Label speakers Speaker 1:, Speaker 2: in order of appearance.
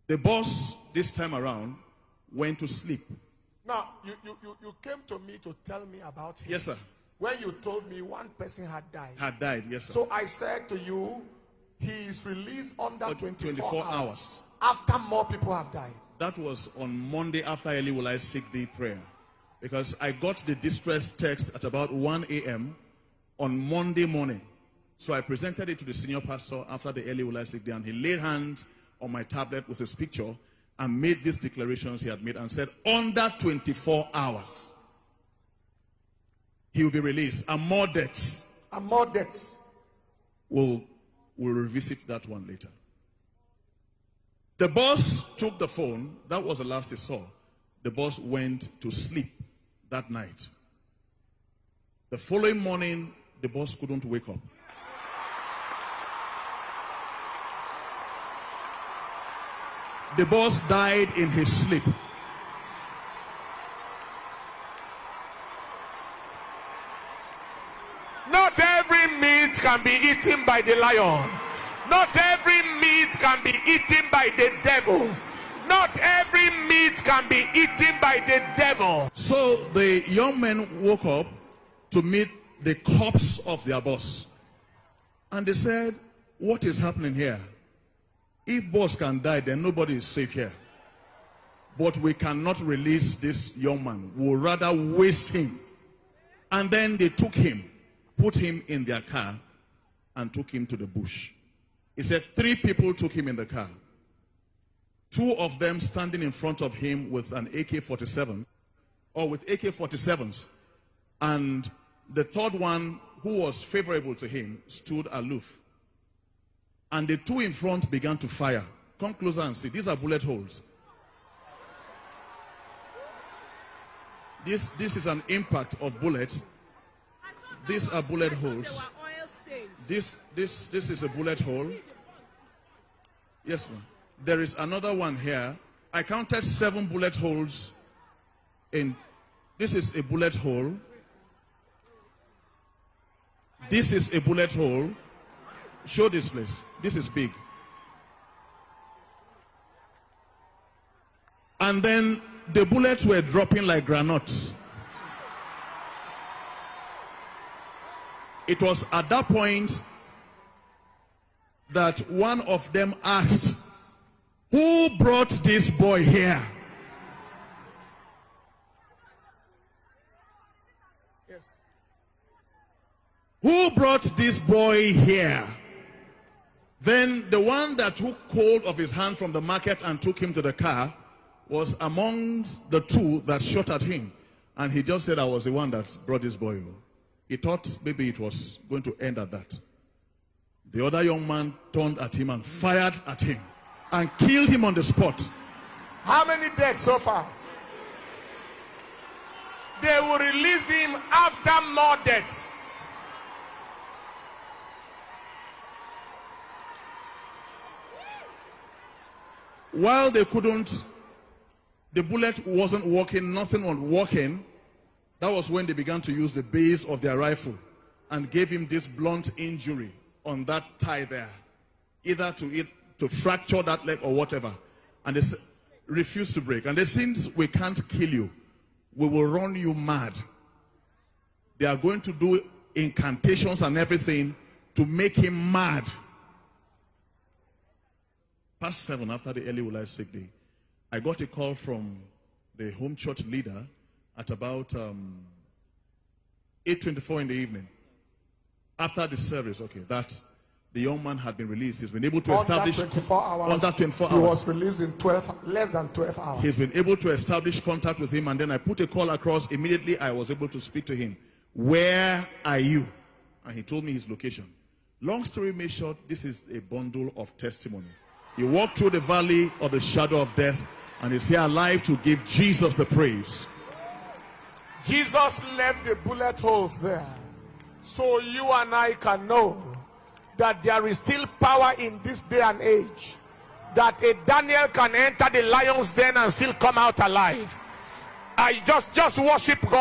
Speaker 1: The boss, this time around, went to sleep.
Speaker 2: Now, you came to me to tell me about him.
Speaker 1: Yes, sir.
Speaker 2: When you told me one person had died.
Speaker 1: Had died, yes, sir.
Speaker 2: So I said to you, he is released under 24 hours. After more people have died.
Speaker 1: That was on Monday after Early Will I Seek Thee prayer. Because I got the distress text at about 1 a.m. on Monday morning. So I presented it to the senior pastor after the Early Will I Seek Thee, and he laid hands on my tablet with his picture and made these declarations he had made and said, under 24 hours, he will be released. And more deaths.
Speaker 2: And more deaths.
Speaker 1: We'll revisit that one later. The boss took the phone. That was the last he saw. The boss went to sleep that night. The following morning, the boss couldn't wake up. The boss died in his sleep.
Speaker 2: Not every meat can be eaten by the lion. Not every meat can be eaten by the devil. Not every meat can be eaten by the devil.
Speaker 1: So the young men woke up to meet the corpse of their boss. And they said, what is happening here? If boss can die, then nobody is safe here. But we cannot release this young man. We'll rather waste him. And then they took him, put him in their car, and took him to the bush. He said 3 people took him in the car. 2 of them standing in front of him with an AK-47, or with AK-47s. And the third one, who was favorable to him, stood aloof. And the 2 in front began to fire. Come closer and see. These are bullet holes. This is an impact of bullets. These are bullet holes. This is a bullet hole. Yes, ma'am. There is another one here. I counted 7 bullet holes in. This is a bullet hole. This is a bullet hole. Show this place. This is big. And then the bullets were dropping like granules. It was at that point that one of them asked, who brought this boy here?
Speaker 2: Yes.
Speaker 1: Who brought this boy here? Then the one that took hold of his hand from the market and took him to the car was amongst the 2 that shot at him. And he just said, I was the one that brought this boy. He thought maybe it was going to end at that. The other young man turned at him and fired at him and killed him on the spot.
Speaker 2: How many deaths so far? They will release him after more deaths.
Speaker 1: While they couldn't, the bullet wasn't working, nothing was working. That was when they began to use the base of their rifle and gave him this blunt injury on that thigh there. Either to fracture that leg or whatever. And they refused to break. And they said, since we can't kill you, we will run you mad. They are going to do incantations and everything to make him mad. Past 7 after the Early Will I Seek Thee, I got a call from the home church leader at about 8:24 in the evening. After the service, okay, that the young man had been released. He's been able to establish
Speaker 2: under 24 hours. He was released in less than 12 hours.
Speaker 1: He's been able to establish contact with him, and then I put a call across. Immediately I was able to speak to him. Where are you? And he told me his location. Long story made short, this is a bundle of testimony. He walked through the valley of the shadow of death, and is here alive to give Jesus the praise.
Speaker 2: Jesus left the bullet holes there so you and I can know that there is still power in this day and age, that a Daniel can enter the lion's den and still come out alive. I just worship God.